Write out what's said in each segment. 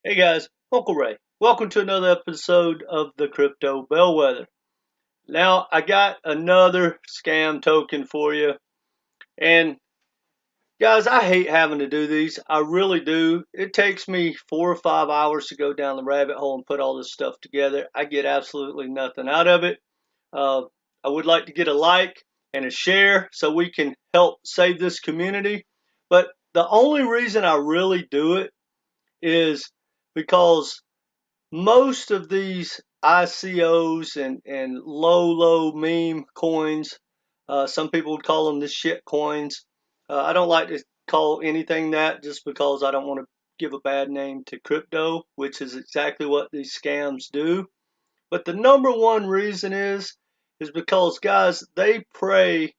Hey guys, Uncle Ray. Welcome to another episode of the Crypto Bellwether. Now, I got another scam token for you. And guys, I hate having to do these. I really do. It takes me 4 or 5 hours to go down the rabbit hole and put all this stuff together. I get absolutely nothing out of it. Uh, I would like to get a like and a share so we can help save this community. But the only reason I really do it is because most of these ICOs and low meme coins, some people would call them the shit coins. I don't like to call anything that just because I don't want to give a bad name to crypto, which is exactly what these scams do. But the number one reason is because guys, they prey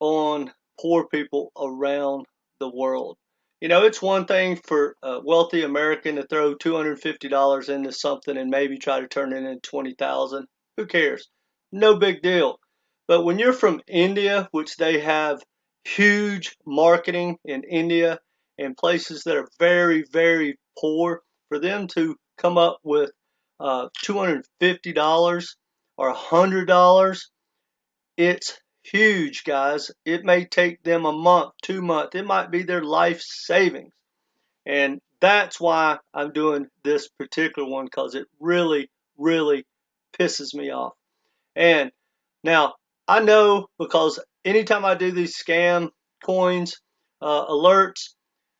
on poor people around the world. You know, it's one thing for a wealthy American to throw $250 into something and maybe try to turn it into 20,000. Who cares? No big deal. But when you're from India, which they have huge marketing in India and places that are very poor, for them to come up with $250 or $100, it's huge, guys. It may take them a month, 2 months. It might be their life savings. And that's why I'm doing this particular one, because it really pisses me off. And now I know, because anytime I do these scam coins alerts,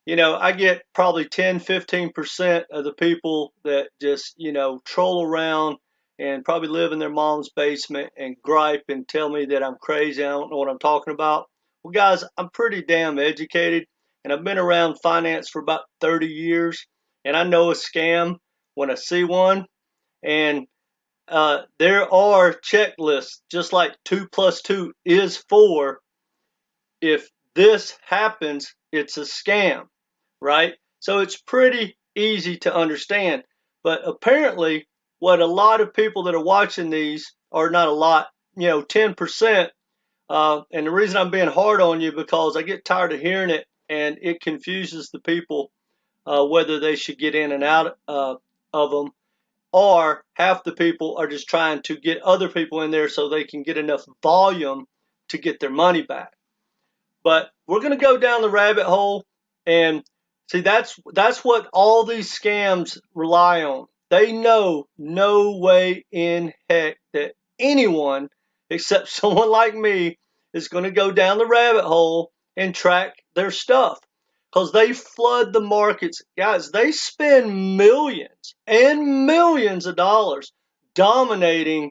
you know, I get probably 10-15% of the people that just, you know, troll around and probably live in their mom's basement and gripe and tell me that I'm crazy. I don't know what I'm talking about. Well, guys, I'm pretty damn educated, and I've been around finance for about 30 years, and I know a scam when I see one. And there are checklists, just like 2 plus 2 is 4. If this happens, it's a scam, right? So it's pretty easy to understand. But apparently, what a lot of people that are watching these, or not a lot, you know, 10%, and the reason I'm being hard on you, because I get tired of hearing it and it confuses the people whether they should get in and out of them, or half the people are just trying to get other people in there so they can get enough volume to get their money back. But we're going to go down the rabbit hole and see, that's what all these scams rely on. They know no way in heck that anyone except someone like me is going to go down the rabbit hole and track their stuff, because they flood the markets. Guys, they spend millions and millions of dollars dominating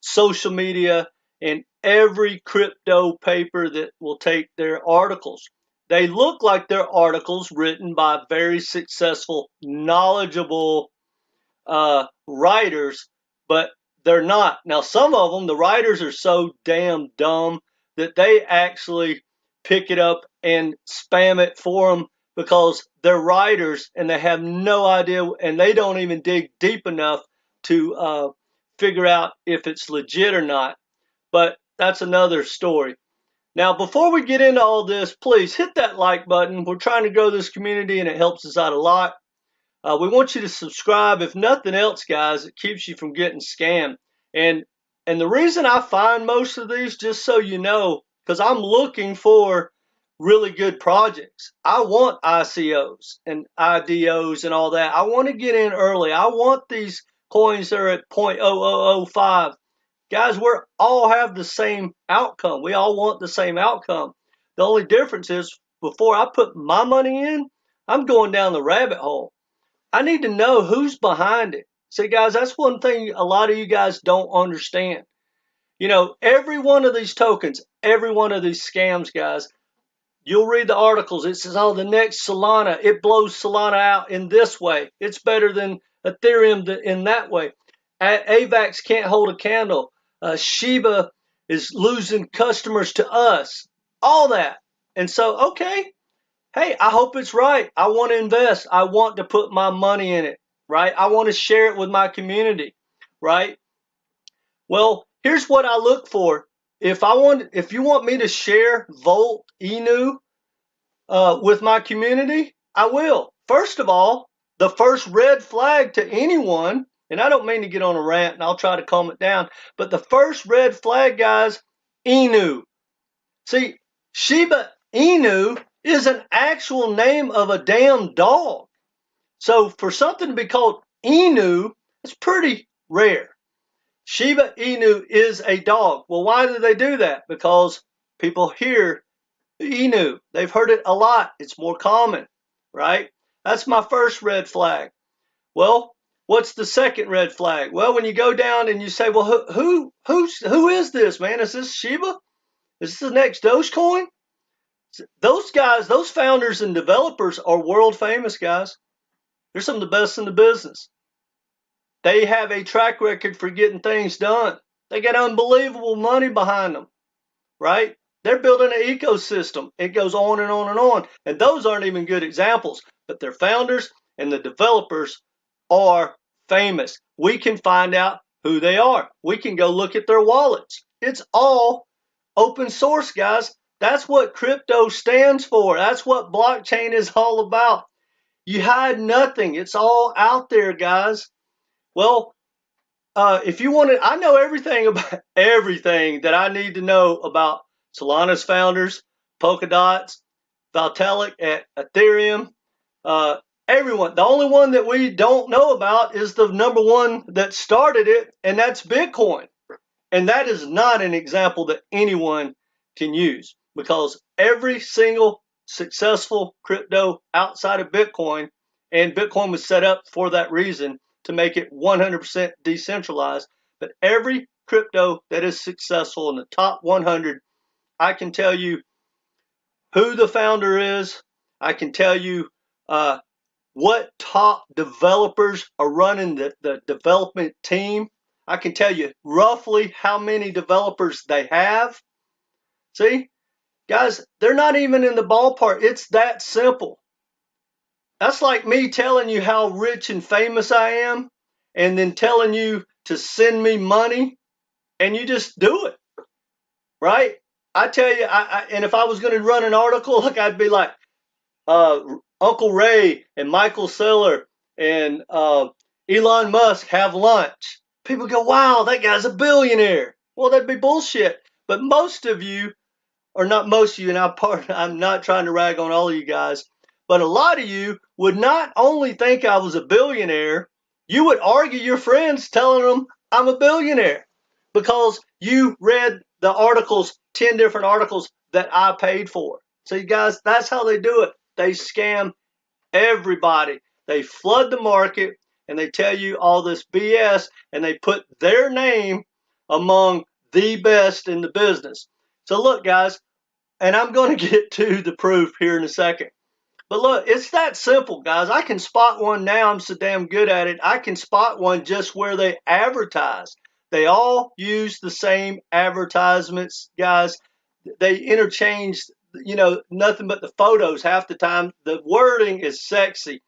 social media and every crypto paper that will take their articles. They look like they're articles written by very successful, knowledgeable writers, but they're not. Now, some of them, the writers are so damn dumb that they actually pick it up and spam it for them, because they're writers and they have no idea, and they don't even dig deep enough to figure out if it's legit or not. But that's another story. Now, before we get into all this, please hit that like button. We're trying to grow this community and it helps us out a lot. We want you to subscribe. If nothing else, guys, it keeps you from getting scammed. And the reason I find most of these, just so you know, because I'm looking for really good projects. I want ICOs and IDOs and all that. I want to get in early. I want these coins that are at 0.0005. Guys, we all have the same outcome. We all want the same outcome. The only difference is, before I put my money in, I'm going down the rabbit hole. I need to know who's behind it. See, guys, that's one thing a lot of you guys don't understand. You know, every one of these tokens, every one of these scams, guys, you'll read the articles. It says, oh, the next Solana, it blows Solana out in this way. It's better than Ethereum in that way. AVAX can't hold a candle. Sheba is losing customers to us. All that. And so, okay, hey, I hope it's right. I want to invest. I want to put my money in it, right? I want to share it with my community, right? Well, here's what I look for. If you want me to share Volt Inu with my community, I will. First of all, the first red flag to anyone, and I don't mean to get on a rant, and I'll try to calm it down, but the first red flag, guys, Inu. See, Sheba Inu is an actual name of a damn dog. So for something to be called Inu, it's pretty rare. Sheba Inu is a dog. Well, why do they do that? Because people hear Inu. They've heard it a lot. It's more common, right? That's my first red flag. Well, what's the second red flag? Well, when you go down and you say, well, who is this, man? Is this Sheba? Is this the next Dogecoin? Those guys, those founders and developers are world famous, guys. They're some of the best in the business. They have a track record for getting things done. They got unbelievable money behind them, right? They're building an ecosystem. It goes on and on and on. And those aren't even good examples, but their founders and the developers are famous. We can find out who they are. We can go look at their wallets. It's all open source, guys. That's what crypto stands for. That's what blockchain is all about. You hide nothing. It's all out there, guys. Well, if you want to, I know everything about everything that I need to know about Solana's founders, Polkadot's, Vitalik at Ethereum, everyone. The only one that we don't know about is the number one that started it, and that's Bitcoin. And that is not an example that anyone can use, because every single successful crypto outside of Bitcoin, and Bitcoin was set up for that reason, to make it 100% decentralized. But every crypto that is successful in the top 100, I can tell you who the founder is. I can tell you what top developers are running the development team. I can tell you roughly how many developers they have. See, guys, they're not even in the ballpark. It's that simple. That's like me telling you how rich and famous I am, and then telling you to send me money, and you just do it, right? I tell you, and if I was going to run an article, like I'd be like, Uncle Ray and Michael Saylor and Elon Musk have lunch. People go, wow, that guy's a billionaire. Well, that'd be bullshit. But most of you, or not most of you, and I'm not trying to rag on all of you guys, but a lot of you would not only think I was a billionaire, you would argue your friends telling them I'm a billionaire because you read the articles, 10 different articles that I paid for. So you guys, that's how they do it. They scam everybody. They flood the market and they tell you all this BS, and they put their name among the best in the business. So look, guys, and I'm going to get to the proof here in a second. But look, it's that simple, guys. I can spot one now. I'm so damn good at it. I can spot one just where they advertise. They all use the same advertisements, guys. They interchange, nothing but the photos half the time. The wording is sexy.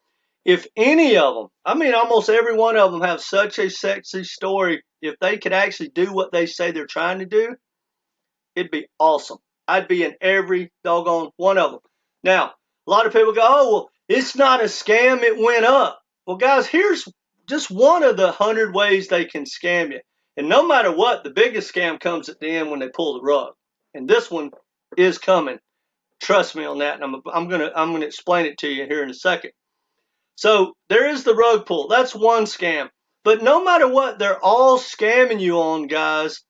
If any of them, I mean, almost every one of them have such a sexy story. If they could actually do what they say they're trying to do, it'd be awesome. I'd be in every doggone one of them. Now, a lot of people go, oh, well, it's not a scam. It went up. Well, guys, here's just one of the 100 ways they can scam you. And no matter what, the biggest scam comes at the end when they pull the rug. And this one is coming. Trust me on that. And I'm gonna explain it to you here in a second. So there is the rug pull. That's one scam. But no matter what, they're all scamming you on, guys,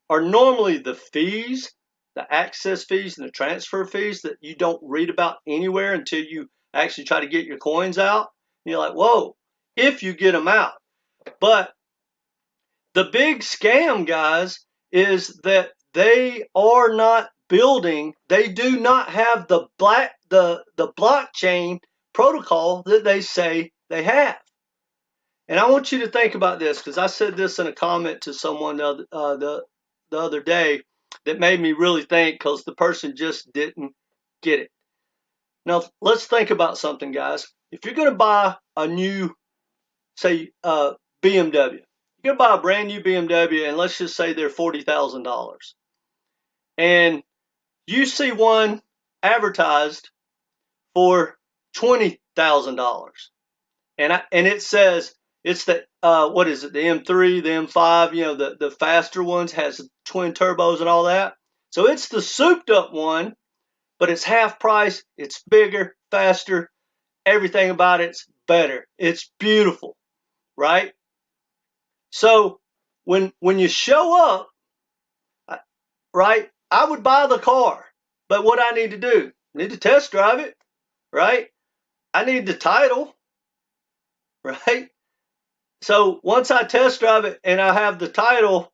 are normally the fees, the access fees and the transfer fees that you don't read about anywhere until you actually try to get your coins out. And you're like, whoa, if you get them out. But the big scam, guys, is that they are not building, they do not have the blockchain protocol that they say they have. And I want you to think about this, because I said this in a comment to someone the other day that made me really think, because the person just didn't get it. Now, let's think about something, guys. If you're going to buy a new, say, BMW, you're going to buy a brand new BMW, and let's just say they're $40,000. And you see one advertised for $20,000. and it says it's the what is it, the M3, the M5, you know, the faster ones, has twin turbos and all that. So it's the souped up one, but it's half price, it's bigger, faster, everything about it's better. It's beautiful, right? So when you show up, right, I would buy the car, but what I need to do, I need to test drive it, right? I need the title, right? So once I test drive it and I have the title,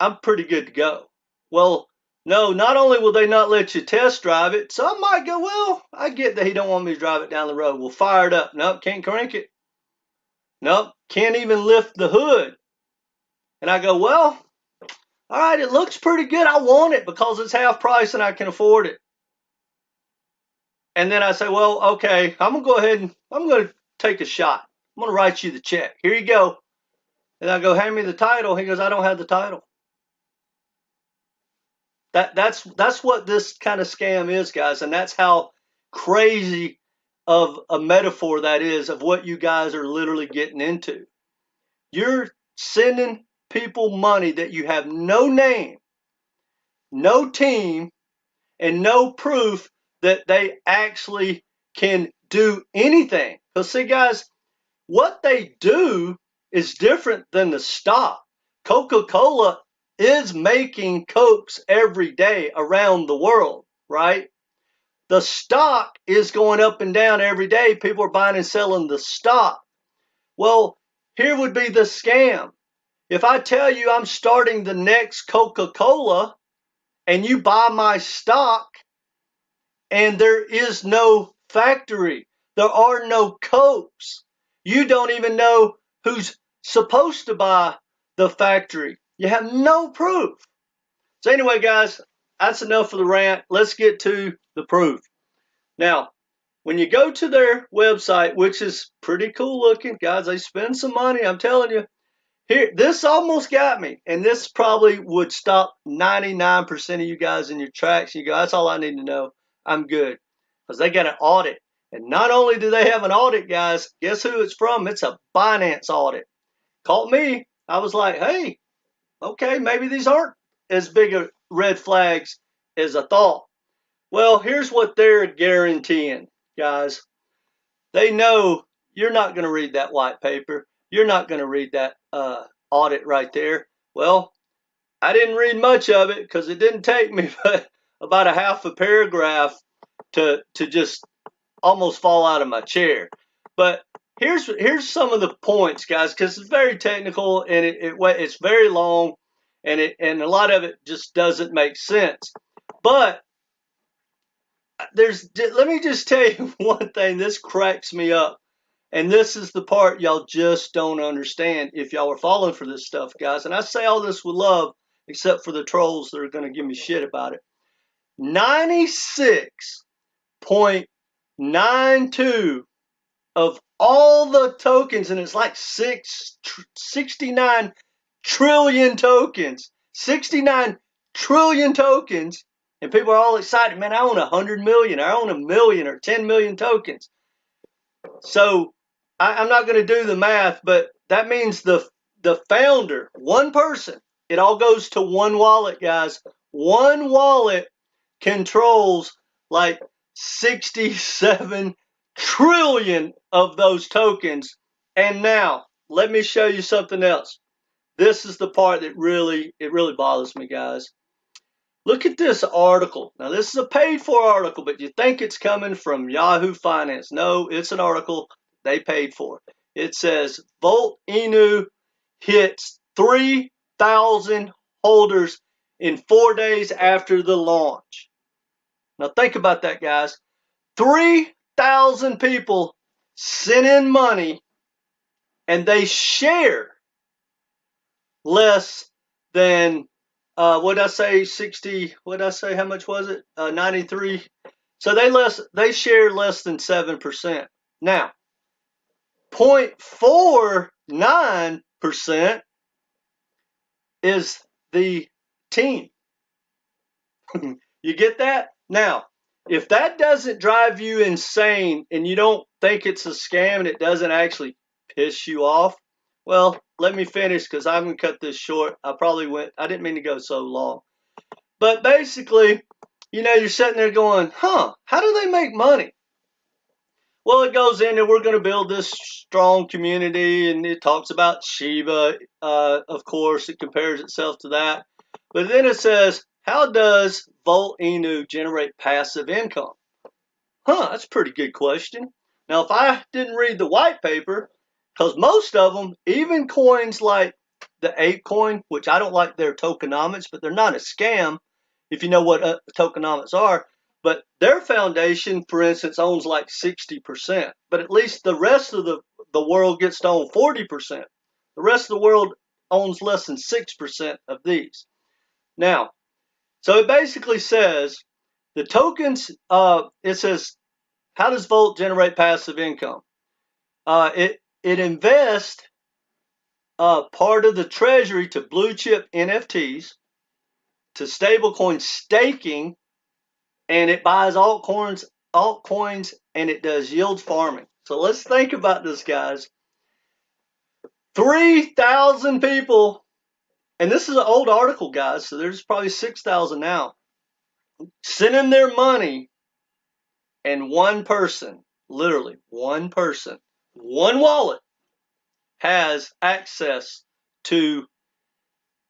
I'm pretty good to go. Well, no, not only will they not let you test drive it, some might go, well, I get that he don't want me to drive it down the road. We'll fire it up. Nope, can't crank it. Nope, can't even lift the hood. And I go, well, all right, it looks pretty good. I want it because it's half price and I can afford it. And then I say, well, okay, I'm going to go ahead and I'm going to take a shot. I'm going to write you the check. Here you go. And I go, hand me the title. He goes, I don't have the title. That's what this kind of scam is, guys. And that's how crazy of a metaphor that is of what you guys are literally getting into. You're sending people money that you have no name, no team, and no proof that they actually can do anything. Because see, guys, what they do is different than the stock. Coca-Cola is making Cokes every day around the world, right? The stock is going up and down every day. People are buying and selling the stock. Well, here would be the scam. If I tell you I'm starting the next Coca-Cola and you buy my stock and there is no factory, there are no Cokes, you don't even know who's supposed to buy the factory. You have no proof. So anyway, guys, that's enough for the rant. Let's get to the proof. Now, when you go to their website, which is pretty cool looking, guys, they spend some money, I'm telling you. Here, this almost got me, and this probably would stop 99% of you guys in your tracks. You go, that's all I need to know. I'm good. Because they got an audit. And not only do they have an audit, guys, guess who it's from? It's a finance audit. Called me. I was like, hey, okay, maybe these aren't as big of red flags as I thought. Well, here's what they're guaranteeing, guys. They know you're not going to read that white paper. You're not going to read that audit right there. Well, I didn't read much of it because it didn't take me but about a half a paragraph to just almost fall out of my chair. But here's some of the points, guys, because it's very technical and it's very long, and a lot of it just doesn't make sense. But let me just tell you one thing. This cracks me up, and this is the part y'all just don't understand if y'all are falling for this stuff, guys. And I say all this with love, except for the trolls that are going to give me shit about it. 96.92 of all the tokens, and it's like 69 trillion tokens. 69 trillion tokens. And people are all excited. Man, I own 100 million. I own 1 million or 10 million tokens. So I'm not going to do the math, but that means the founder, one person, it all goes to one wallet, guys. One wallet controls like 67 trillion of those tokens. And now, let me show you something else. This is the part that really bothers me, guys. Look at this article. Now, this is a paid-for article, but you think it's coming from Yahoo Finance. No, it's an article they paid for. It says, Volt Inu hits 3,000 holders in 4 days after the launch. Now, think about that, guys. 3,000 people sent in money, and they share less than what did I say? 60. What did I say? How much was it? 93. So they share less than 7%. Now, 0.49% is the team. You get that? Now, If that doesn't drive you insane and you don't think it's a scam and it doesn't actually piss you off, well, let me finish because I'm going to cut this short. I didn't mean to go so long. But basically, you're sitting there going, how do they make money? Well, it goes into we're going to build this strong community, and it talks about Sheba. Of course, it compares itself to that. But then it says, how does Volt Inu generate passive income? That's a pretty good question. Now, if I didn't read the white paper, because most of them, even coins like the ape coin, which I don't like their tokenomics, but they're not a scam if you know what tokenomics are. But their foundation, for instance, owns like 60%. But at least the rest of the world gets to own 40%. The rest of the world owns less than 6% of these. Now, so it basically says the tokens, it says, how does Volt generate passive income? It invests part of the treasury to blue chip NFTs, to stablecoin staking, and it buys altcoins, and it does yield farming. So let's think about this, guys. 3,000 people, and this is an old article, guys, so there's probably 6,000 now, sending their money, and one person, literally one person, one wallet, has access to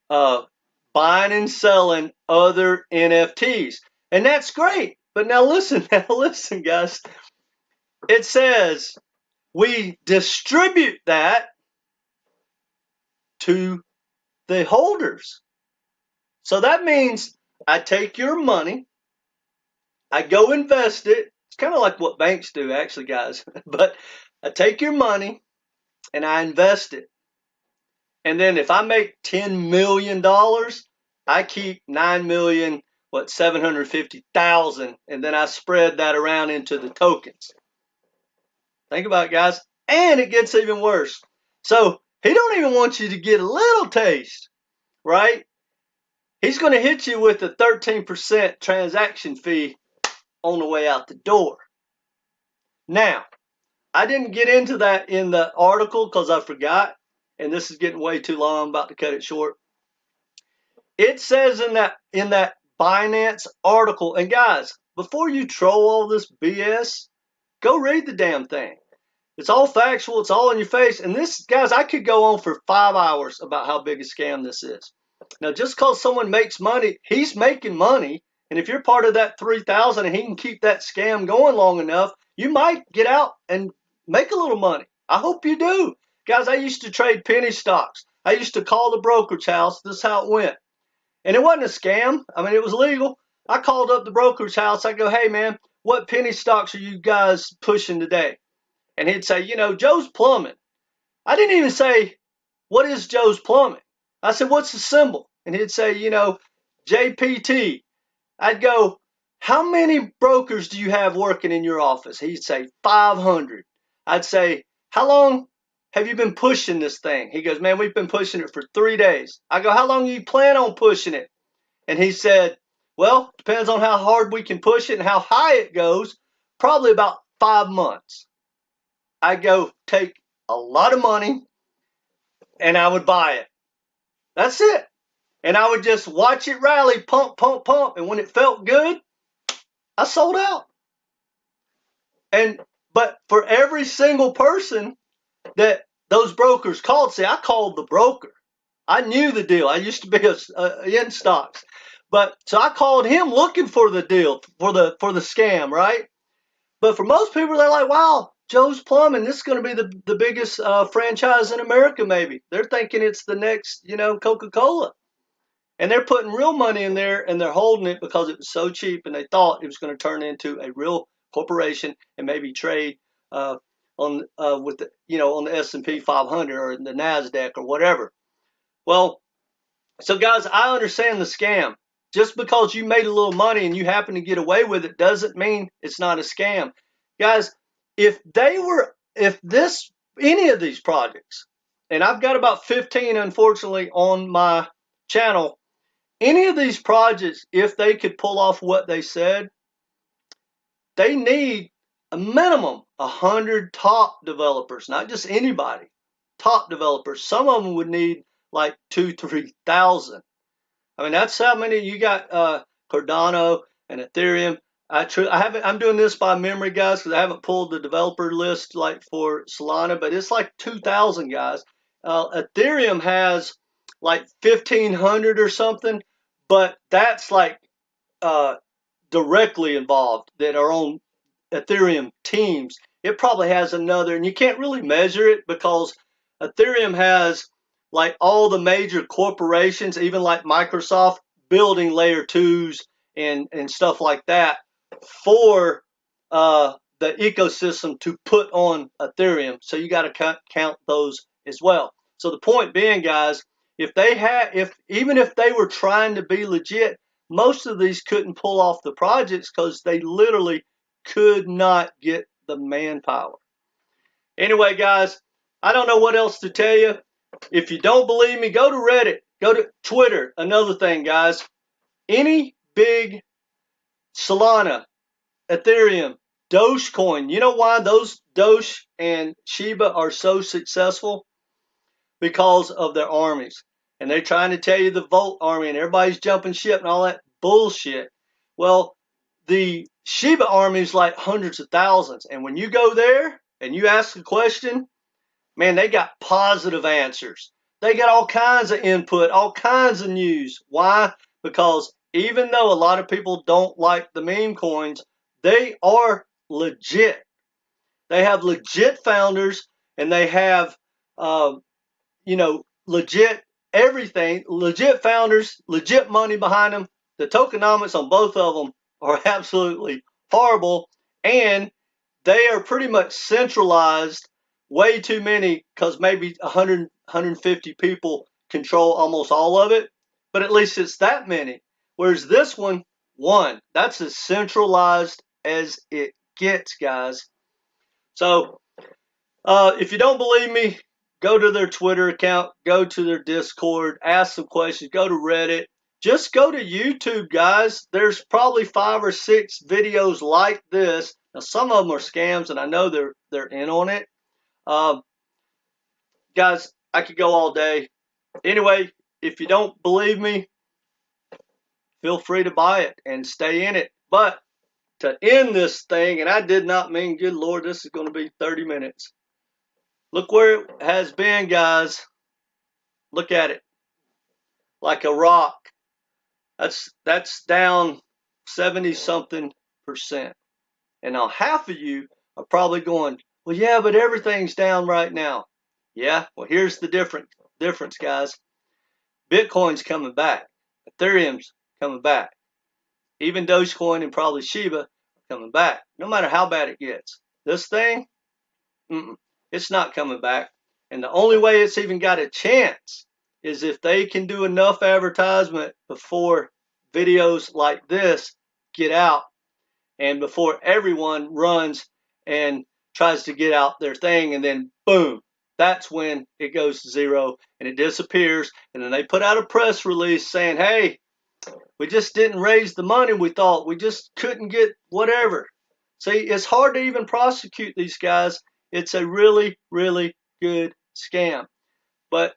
buying and selling other NFTs. And that's great. But now listen, guys. It says we distribute that to the holders. So that means I take your money, I go invest it. It's kind of like what banks do, actually, guys. But I take your money and I invest it. And then if I make $10 million, I keep 750,000, and then I spread that around into the tokens. Think about it, guys. And it gets even worse. So he don't even want you to get a little taste, right? He's going to hit you with a 13% transaction fee on the way out the door. Now, I didn't get into that in the article because I forgot, and this is getting way too long. I'm about to cut it short. It says in that Binance article, and guys, before you troll all this BS, go read the damn thing. It's all factual. It's all in your face. And this, guys, I could go on for 5 hours about how big a scam this is. Now, just because someone makes money, he's making money. And if you're part of that 3,000 and he can keep that scam going long enough, you might get out and make a little money. I hope you do. Guys, I used to trade penny stocks. I used to call the brokerage house. This is how it went. And it wasn't a scam. I mean, it was legal. I called up the brokerage house. I go, hey, man, what penny stocks are you guys pushing today? And he'd say, Joe's Plumbing. I didn't even say, what is Joe's Plumbing? I said, what's the symbol? And he'd say, JPT. I'd go, how many brokers do you have working in your office? He'd say, 500. I'd say, how long have you been pushing this thing? He goes, man, we've been pushing it for 3 days. I go, how long do you plan on pushing it? And he said, well, depends on how hard we can push it and how high it goes. Probably about 5 months. I go take a lot of money and I would buy it. That's it. And I would just watch it rally, pump, pump, pump. And when it felt good, I sold out. But for every single person that those brokers called, see, I called the broker. I knew the deal. I used to be in stocks. So I called him looking for the deal, for the scam, right? But for most people, they're like, wow, Joe's Plumbing, this is going to be the biggest franchise in America, maybe. They're thinking it's the next, Coca-Cola. And they're putting real money in there, and they're holding it because it was so cheap, and they thought it was going to turn into a real corporation and maybe trade on the S&P 500 or the NASDAQ or whatever. Well, so guys, I understand the scam. Just because you made a little money and you happen to get away with it doesn't mean it's not a scam. Guys, if any of these projects, and I've got about 15, unfortunately, on my channel, any of these projects, if they could pull off what they said, they need a minimum 100 top developers, not just anybody. Top developers. Some of them would need like 2,000-3,000. I mean, that's how many you got. Cardano and Ethereum. I'm doing this by memory, guys, because I haven't pulled the developer list like for Solana, but it's like 2,000 guys. Ethereum has like 1,500 or something, but that's like directly involved that are on Ethereum teams. It probably has another, and you can't really measure it because Ethereum has like all the major corporations, even like Microsoft, building layer 2s and stuff like that for the ecosystem to put on Ethereum. So you got to count those as well. So the point being, guys, even if they were trying to be legit, most of these couldn't pull off the projects because they literally could not get the manpower. Anyway, guys, I don't know what else to tell you. If you don't believe me, go to Reddit, go to Twitter. Another thing, guys, any big Solana, Ethereum, Dogecoin, you know why those Doge and Sheba are so successful? Because of their armies. And they're trying to tell you the Volt Army and everybody's jumping ship and all that bullshit. Well, the Sheba Army is like hundreds of thousands. And when you go there and you ask a question, man, they got positive answers. They got all kinds of input, all kinds of news. Why? Because even though a lot of people don't like the meme coins, they are legit. They have legit founders and they have, legit everything, legit founders, legit money behind them. The tokenomics on both of them are absolutely horrible, and they are pretty much centralized. Way too many, because maybe 100, 150 people control almost all of it, but at least it's that many. Whereas this one, that's as centralized as it gets, guys. So if you don't believe me, go to their Twitter account, go to their Discord, ask some questions, go to Reddit. Just go to YouTube, guys. There's probably 5 or 6 videos like this. Now, some of them are scams, and I know they're in on it. Guys, I could go all day. Anyway, if you don't believe me, feel free to buy it and stay in it. But to end this thing, and I did not mean, good Lord, this is going to be 30 minutes. Look where it has been, guys. Look at it. Like a rock. That's down 70-something%. And now half of you are probably going, well, yeah, but everything's down right now. Yeah, well, here's the difference, guys. Bitcoin's coming back. Ethereum's coming back. Even Dogecoin and probably Sheba are coming back, no matter how bad it gets. This thing, it's not coming back. And the only way it's even got a chance is if they can do enough advertisement before videos like this get out and before everyone runs and tries to get out their thing, and then boom, that's when it goes to zero and it disappears. And then they put out a press release saying, hey, we just didn't raise the money we thought. We just couldn't get whatever. See, it's hard to even prosecute these guys. It's a really, really good scam. But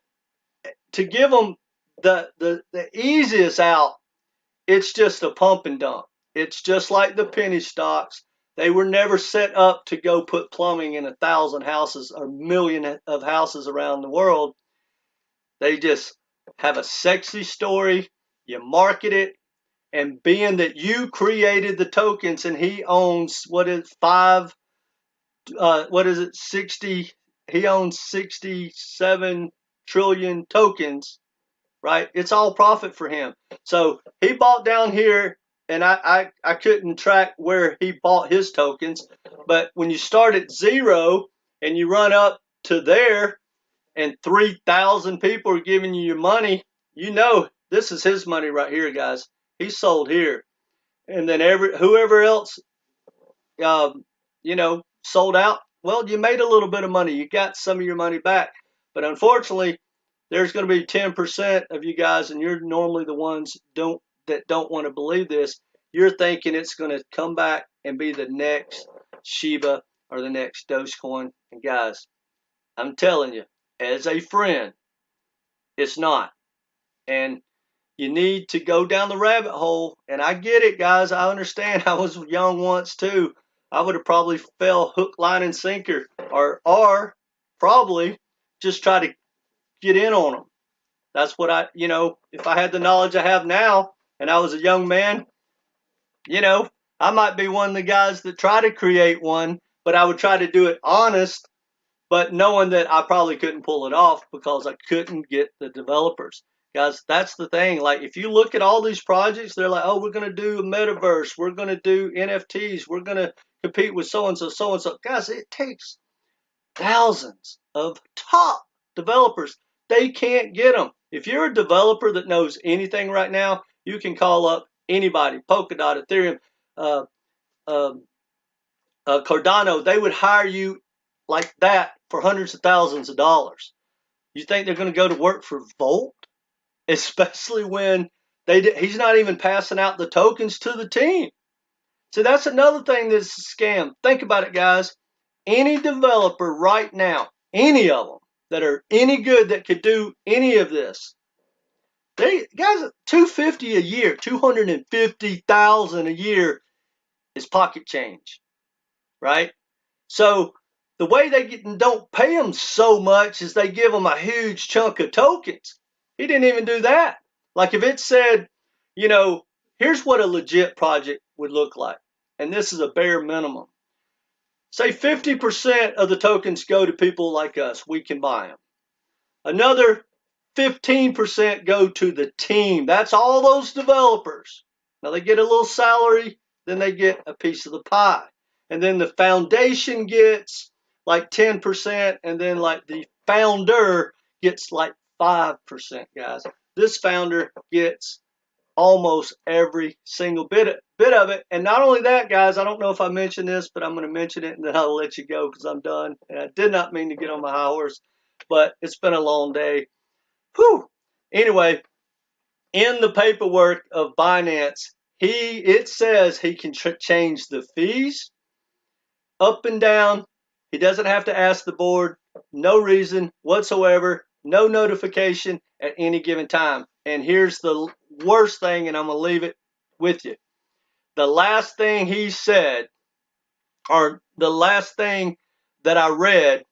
to give them the easiest out, it's just a pump and dump. It's just like the penny stocks. They were never set up to go put plumbing in 1,000 houses or million of houses around the world. They just have a sexy story. You market it, and being that you created the tokens and he owns 60, he owns 67 trillion tokens, right? It's all profit for him. So he bought down here, and I couldn't track where he bought his tokens, but when you start at zero and you run up to there and 3,000 people are giving you your money, you know this is his money right here, guys. He sold here. And then whoever else sold out, well, you made a little bit of money. You got some of your money back. But unfortunately, there's going to be 10% of you guys, and you're normally the ones that don't want to believe this. You're thinking it's going to come back and be the next Sheba or the next Dogecoin. And guys, I'm telling you, as a friend, it's not. And you need to go down the rabbit hole. And I get it, guys. I understand. I was young once too. I would have probably fell hook, line, and sinker, or probably just try to get in on them. That's what if I had the knowledge I have now and I was a young man, I might be one of the guys that try to create one, but I would try to do it honest, but knowing that I probably couldn't pull it off because I couldn't get the developers. Guys, that's the thing. Like, if you look at all these projects, they're like, oh, we're going to do a metaverse. We're going to do NFTs. We're going to compete with so-and-so, so-and-so. Guys, it takes thousands of top developers. They can't get them. If you're a developer that knows anything right now, you can call up anybody, Polkadot, Ethereum, uh, Cardano. They would hire you like that for hundreds of thousands of dollars. You think they're going to go to work for Volt? Especially when he's not even passing out the tokens to the team. So that's another thing that's a scam. Think about it, guys. Any developer right now, any of them that are any good that could do any of this, guys, $250 a year, $250,000 a year is pocket change, right? So the way they don't pay them so much is they give them a huge chunk of tokens. He didn't even do that. Like, if it said, here's what a legit project would look like, and this is a bare minimum. Say 50% of the tokens go to people like us. We can buy them. Another 15% go to the team. That's all those developers. Now, they get a little salary, then they get a piece of the pie. And then the foundation gets like 10%, and then like the founder gets like 5%, guys. This founder gets almost every single bit of it. And not only that, guys, I don't know if I mentioned this, but I'm going to mention it and then I'll let you go because I'm done. And I did not mean to get on my high horse, but it's been a long day. Whew. Anyway, in the paperwork of Binance, it says he can change the fees up and down. He doesn't have to ask the board. No reason whatsoever. No notification at any given time. And here's the worst thing, and I'm going to leave it with you. The last thing he said, or the last thing that I read,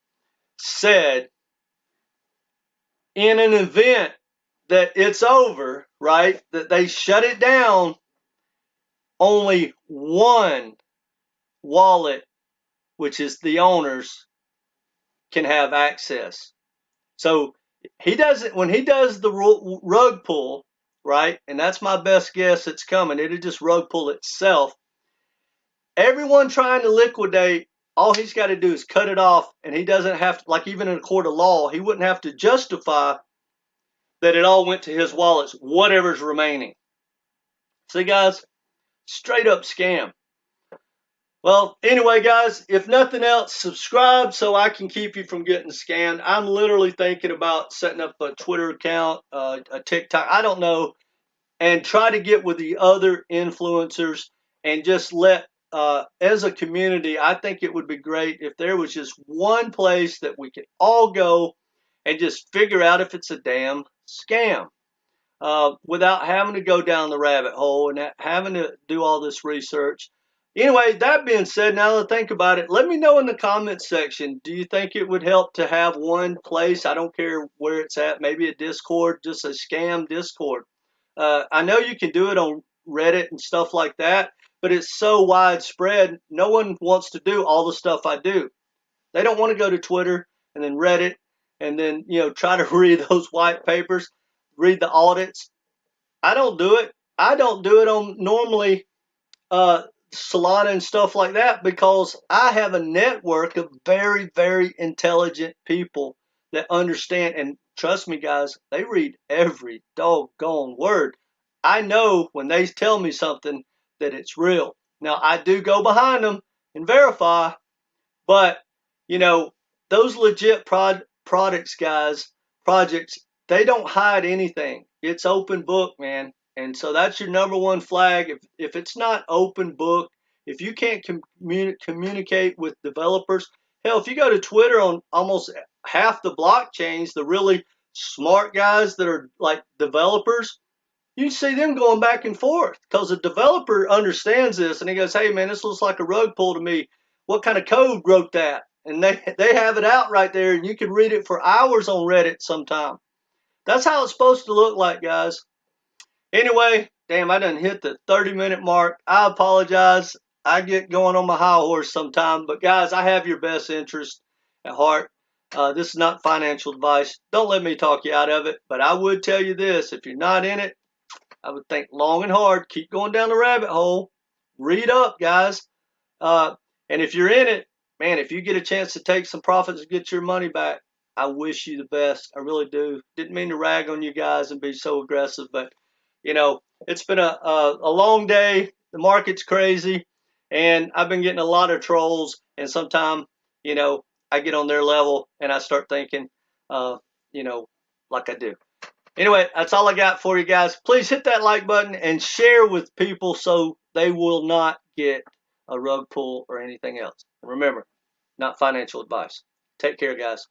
said in an event that it's over, right, that they shut it down, only one wallet, which is the owner's, can have access. So when he does the rug pull, right, and that's my best guess it's coming, it'll just rug pull itself. Everyone trying to liquidate, all he's got to do is cut it off, and he doesn't have to, like, even in a court of law, he wouldn't have to justify that it all went to his wallets, whatever's remaining. See, guys, straight up scam. Well, anyway, guys, if nothing else, subscribe so I can keep you from getting scammed. I'm literally thinking about setting up a Twitter account, a TikTok, I don't know, and try to get with the other influencers and just let, as a community, I think it would be great if there was just one place that we could all go and just figure out if it's a damn scam. Without having to go down the rabbit hole and having to do all this research. Anyway, that being said, now that I think about it, let me know in the comments section, do you think it would help to have one place? I don't care where it's at, maybe a Discord, just a scam Discord. I know you can do it on Reddit and stuff like that, but it's so widespread, no one wants to do all the stuff I do. They don't want to go to Twitter and then Reddit and then, try to read those white papers, read the audits. I don't do it. I don't do it on normally Solana and stuff like that because I have a network of very, very intelligent people that understand. And trust me, guys, they read every doggone word. I know when they tell me something that it's real. Now, I do go behind them and verify, but, those legit projects, they don't hide anything. It's open book, man. And so that's your number one flag. If it's not open book, If you can't communicate with developers, hell, if you go to Twitter, on almost half the blockchains, the really smart guys that are like developers, you see them going back and forth because the developer understands this and he goes, hey man, this looks like a rug pull to me. What kind of code wrote that? And they have it out right there, and you can read it for hours on Reddit sometime. That's how it's supposed to look like, guys. Anyway, damn, I done hit the 30-minute mark. I apologize. I get going on my high horse sometime. But guys, I have your best interest at heart. This is not financial advice. Don't let me talk you out of it. But I would tell you this. If you're not in it, I would think long and hard. Keep going down the rabbit hole. Read up, guys. And if you're in it, man, if you get a chance to take some profits and get your money back, I wish you the best. I really do. Didn't mean to rag on you guys and be so aggressive, but you know, it's been a long day. The market's crazy, and I've been getting a lot of trolls. And sometimes, you know, I get on their level and I start thinking, you know, like I do. Anyway, that's all I got for you guys. Please hit that like button and share with people so they will not get a rug pull or anything else. And remember, not financial advice. Take care, guys.